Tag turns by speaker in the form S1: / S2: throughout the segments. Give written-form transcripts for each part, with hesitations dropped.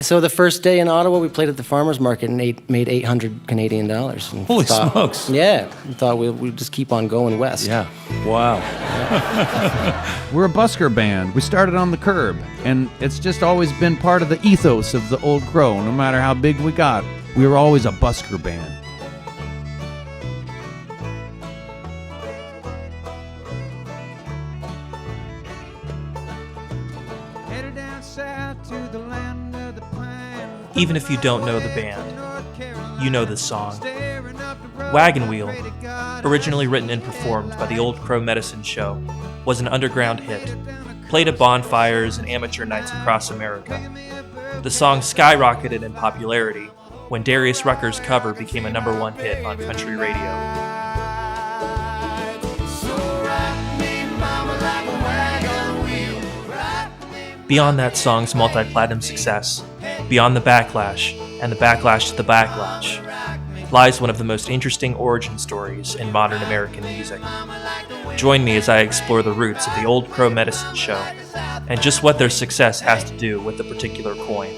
S1: So the first day in Ottawa, we played at the farmer's market and made $800 Canadian.
S2: Holy smokes.
S1: Yeah, we thought we'd just keep on going west.
S2: Yeah. Wow.
S3: We're a busker band. We started on the curb, and it's just always been part of the ethos of the Old Crow. No matter how big we got, we were always a busker band.
S4: Even if you don't know the band, you know this song. Wagon Wheel, originally written and performed by the Old Crow Medicine Show, was an underground hit, played at bonfires and amateur nights across America. The song skyrocketed in popularity when Darius Rucker's cover became a #1 hit on country radio. Beyond that song's multi-platinum success, beyond the backlash, and the backlash to the backlash, lies one of the most interesting origin stories in modern American music. Join me as I explore the roots of the Old Crow Medicine Show, and just what their success has to do with the particular coin.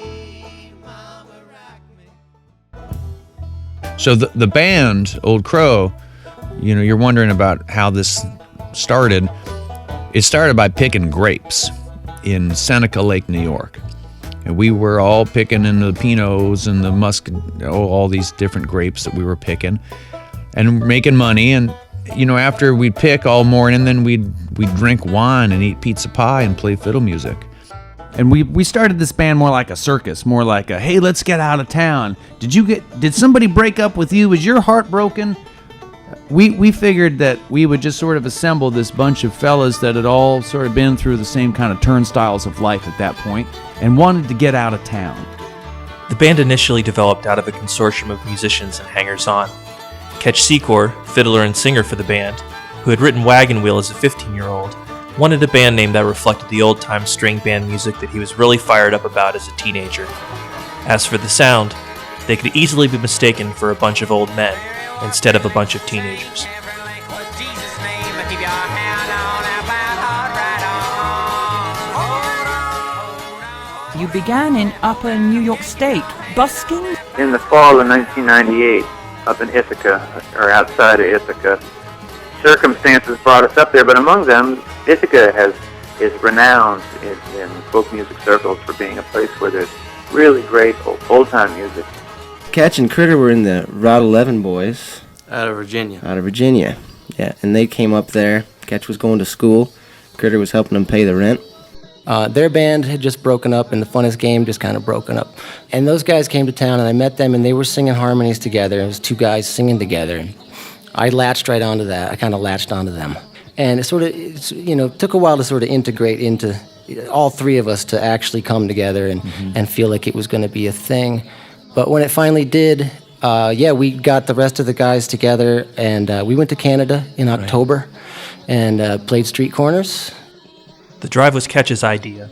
S3: So the band, Old Crow, you're wondering about how this started. It started by picking grapes in Seneca Lake, New York. And we were all picking in the Pinots and the Muscat, all these different grapes that we were picking and making money. And, after we'd pick all morning, then we'd drink wine and eat pizza pie and play fiddle music. And we started this band more like a circus, more like a, hey, let's get out of town. Did somebody break up with you? Was your heart broken? We figured that we would just sort of assemble this bunch of fellas that had all sort of been through the same kind of turnstiles of life at that point and wanted to get out of town.
S4: The band initially developed out of a consortium of musicians and hangers-on. Ketch, fiddler and singer for the band, who had written Wagon Wheel as a 15-year-old, wanted a band name that reflected the old-time string band music that he was really fired up about as a teenager. As for the sound, they could easily be mistaken for a bunch of old men instead of a bunch of teenagers.
S5: You began in Upper New York State, busking?
S6: In the fall of 1998, up in Ithaca, or outside of Ithaca. Circumstances brought us up there, but among them, Ithaca is renowned in folk music circles for being a place where there's really great old-time music.
S1: Ketch and Critter were in the Route 11 boys.
S7: Out of Virginia,
S1: yeah. And they came up there. Ketch was going to school. Critter was helping them pay the rent. Their band had just broken up, and the Funnest Game just kind of broken up. And those guys came to town, and I met them, and they were singing harmonies together. It was two guys singing together. I latched right onto that. I kind of latched onto them. And it took a while to sort of integrate into all three of us to actually come together and feel like it was going to be a thing. But when it finally did, we got the rest of the guys together, and we went to Canada in October and played street corners.
S4: The drive was Ketch's idea.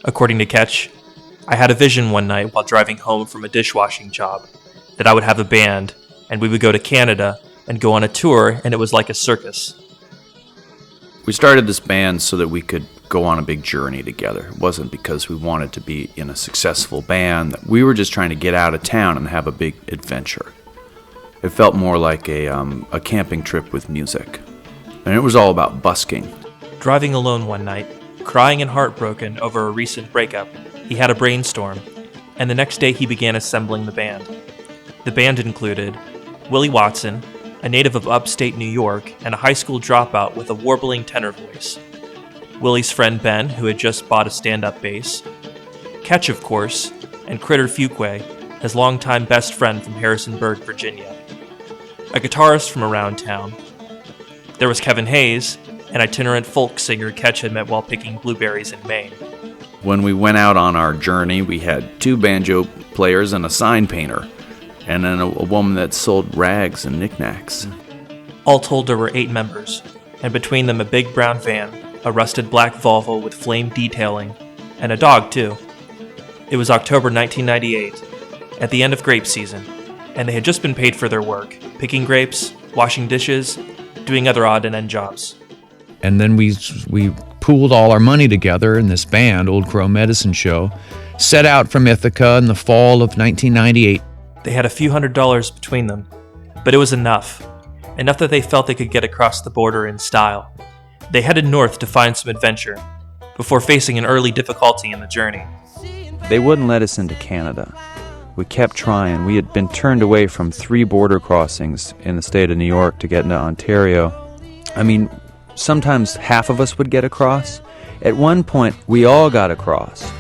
S4: According to Ketch, I had a vision one night while driving home from a dishwashing job that I would have a band, and we would go to Canada and go on a tour, and it was like a circus.
S8: We started this band so that we could go on a big journey together. It wasn't because we wanted to be in a successful band. We were just trying to get out of town and have a big adventure. It felt more like a camping trip with music. And it was all about busking.
S4: Driving alone one night, crying and heartbroken over a recent breakup, he had a brainstorm, and the next day he began assembling the band. The band included Willie Watson, a native of upstate New York and a high school dropout with a warbling tenor voice, Willie's friend Ben, who had just bought a stand-up bass, Ketch, of course, and Critter Fuqua, his longtime best friend from Harrisonburg, Virginia, a guitarist from around town. There was Kevin Hayes, an itinerant folk singer Ketch had met while picking blueberries in Maine.
S8: When we went out on our journey, we had 2 banjo players and a sign painter, and then a woman that sold rags and knickknacks.
S4: All told, there were 8 members, and between them a big brown van, a rusted black Volvo with flame detailing, and a dog, too. It was October 1998, at the end of grape season, and they had just been paid for their work, picking grapes, washing dishes, doing other odd and end jobs.
S3: And then we pooled all our money together in this band, Old Crow Medicine Show, set out from Ithaca in the fall of 1998.
S4: They had a few $100s between them, but it was enough. Enough that they felt they could get across the border in style. They headed north to find some adventure, before facing an early difficulty in the journey.
S7: They wouldn't let us into Canada. We kept trying. We had been turned away from 3 border crossings in the state of New York to get into Ontario. I mean, sometimes half of us would get across. At one point, we all got across,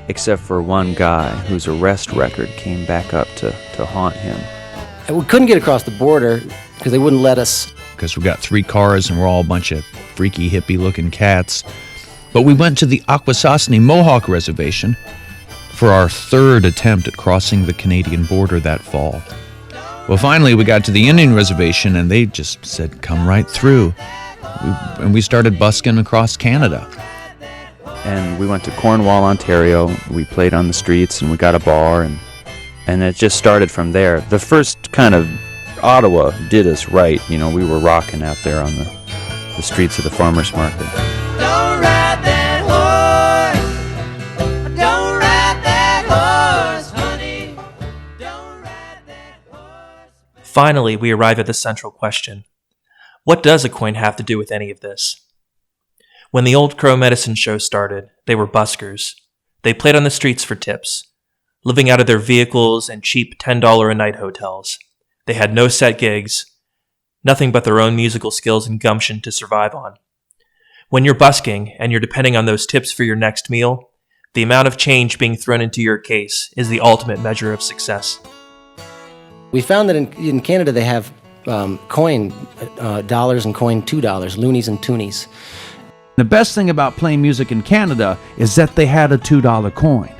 S7: except for one guy whose arrest record came back up to haunt him.
S1: And we couldn't get across the border because they wouldn't let us.
S3: Because we got 3 cars and we're all a bunch of freaky hippie-looking cats. But we went to the Akwesasne Mohawk Reservation for our 3rd attempt at crossing the Canadian border that fall. Well, finally, we got to the Indian Reservation, and they just said, come right through. And we started busking across Canada.
S7: And we went to Cornwall, Ontario. We played on the streets, and we got a bar, and it just started from there. The first kind of Ottawa did us right. You know, we were rocking out there on the streets of the farmers market.
S9: Don't ride that horse. Don't ride that horse, honey. Don't ride that horse.
S4: Finally, we arrive at the central question. What does a coin have to do with any of this? When the Old Crow Medicine Show started, they were buskers. They played on the streets for tips, living out of their vehicles and cheap $10 a night hotels. They had no set gigs, nothing but their own musical skills and gumption to survive on. When you're busking and you're depending on those tips for your next meal, the amount of change being thrown into your case is the ultimate measure of success.
S1: We found that in Canada they have coin dollars and coin $2, loonies and toonies.
S10: The best thing about playing music in Canada is that they had a $2 coin.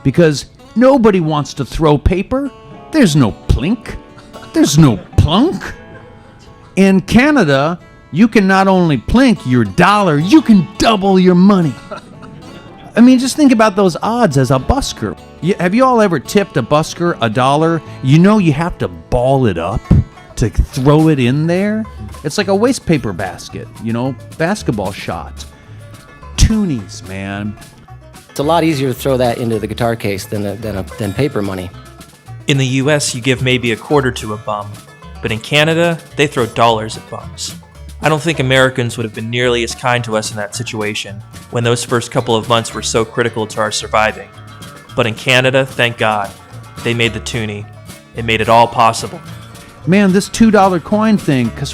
S10: Because nobody wants to throw paper. There's no plink. There's no plunk. In Canada, you can not only plink your dollar, you can double your money. I mean, just think about those odds as a busker. Have you all ever tipped a busker $1? You know you have to ball it up to throw it in there. It's like a waste paper basket, you know, basketball shot. Toonies, man.
S1: It's a lot easier to throw that into the guitar case than paper money.
S4: In the US, you give maybe a quarter to a bum, but in Canada, they throw dollars at bums. I don't think Americans would have been nearly as kind to us in that situation, when those first couple of months were so critical to our surviving. But in Canada, thank God, they made the toonie. It made it all possible.
S10: Man, this $2 coin thing, because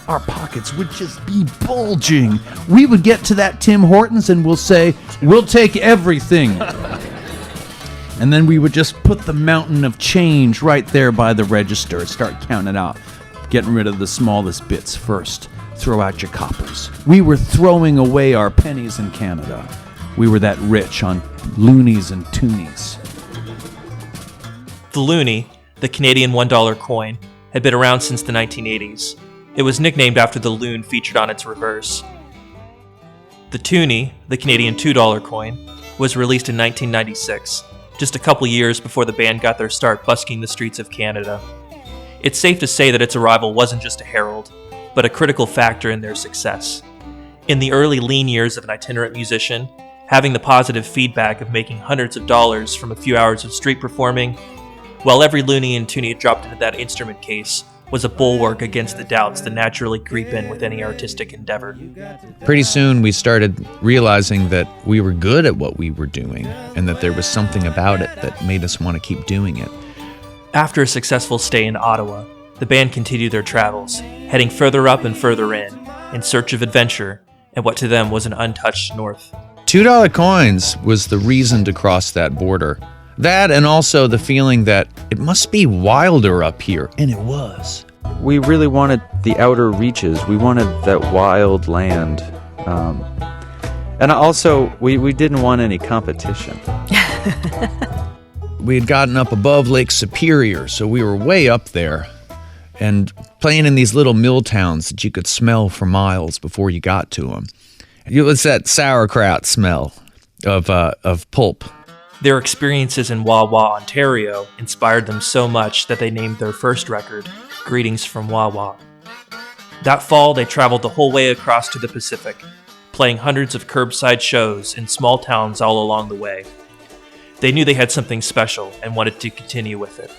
S10: our pockets would just be bulging. We would get to that Tim Hortons and we'll say, we'll take everything. And then we would just put the mountain of change right there by the register and start counting out. Getting rid of the smallest bits first. Throw out your coppers. We were throwing away our pennies in Canada. We were that rich on loonies and toonies.
S4: The loonie, the Canadian $1 coin, had been around since the 1980s. It was nicknamed after the loon featured on its reverse. The toonie, the Canadian $2 coin, was released in 1996, just a couple years before the band got their start busking the streets of Canada. It's safe to say that its arrival wasn't just a herald, but a critical factor in their success. In the early lean years of an itinerant musician, having the positive feedback of making hundreds of dollars from a few hours of street performing, while every loony and toonie dropped into that instrument case was a bulwark against the doubts that naturally creep in with any artistic endeavor.
S3: Pretty soon we started realizing that we were good at what we were doing and that there was something about it that made us want to keep doing it.
S4: After a successful stay in Ottawa, the band continued their travels, heading further up and further in search of adventure and what to them was an untouched north.
S3: $2 coins was the reason to cross that border. That and also the feeling that it must be wilder up here, and it was.
S7: We really wanted the outer reaches. We wanted that wild land. And also, we didn't want any competition.
S3: We had gotten up above Lake Superior, so we were way up there. And playing in these little mill towns that you could smell for miles before you got to them. It's that sauerkraut smell of pulp.
S4: Their experiences in Wawa, Ontario, inspired them so much that they named their first record, Greetings from Wawa. That fall, they traveled the whole way across to the Pacific, playing hundreds of curbside shows in small towns all along the way. They knew they had something special and wanted to continue with it.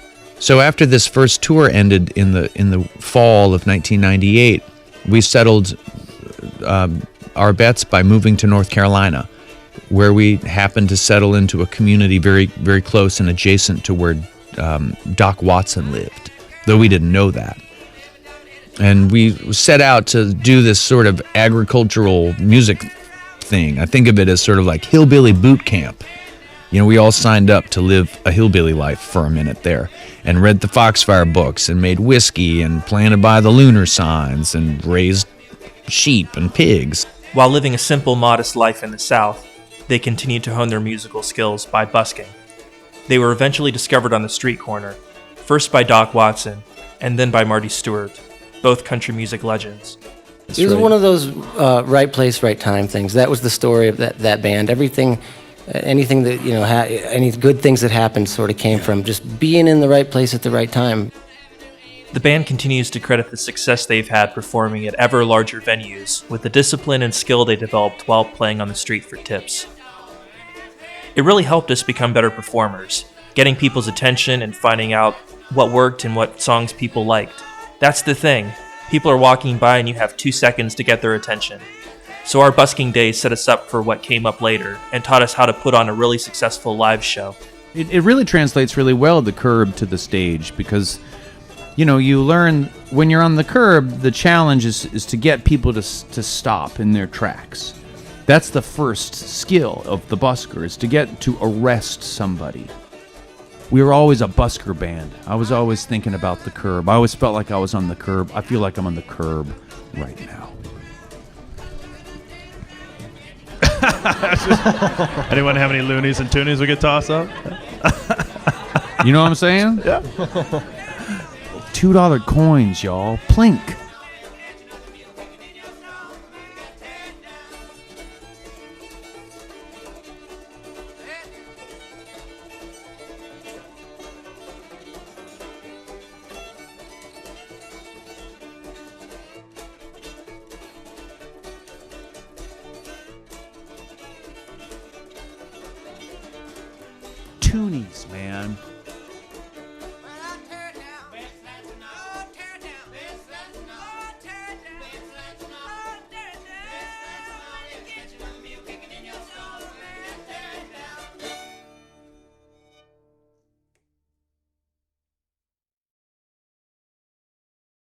S3: So after this first tour ended in the fall of 1998, we settled our bets by moving to North Carolina, where we happened to settle into a community very, very close and adjacent to where Doc Watson lived, though we didn't know that. And we set out to do this sort of agricultural music thing. I think of it as sort of like hillbilly boot camp. You know, we all signed up to live a hillbilly life for a minute there and read the Foxfire books and made whiskey and planted by the lunar signs and raised sheep and pigs.
S4: While living a simple, modest life in the South, they continued to hone their musical skills by busking. They were eventually discovered on the street corner, first by Doc Watson and then by Marty Stewart, both country music legends.
S1: It was one of those right place, right time things. That was the story of that band. Everything, anything that, you know, any good things that happened sort of came from just being in the right place at the right time.
S4: The band continues to credit the success they've had performing at ever larger venues with the discipline and skill they developed while playing on the street for tips. It really helped us become better performers, getting people's attention and finding out what worked and what songs people liked. That's the thing. People are walking by and you have 2 seconds to get their attention. So our busking days set us up for what came up later and taught us how to put on a really successful live show.
S10: It really translates really well, the curb to the stage, because, you know, you learn when you're on the curb, the challenge is to get people to stop in their tracks. That's the first skill of the busker, is to get to arrest somebody. We were always a busker band. I was always thinking about the curb. I always felt like I was on the curb. I feel like I'm on the curb right now.
S2: Anyone have any loonies and toonies we could toss up?
S10: You know what I'm saying?
S2: Yeah.
S10: $2 coins, y'all. Plink. Toonies, man.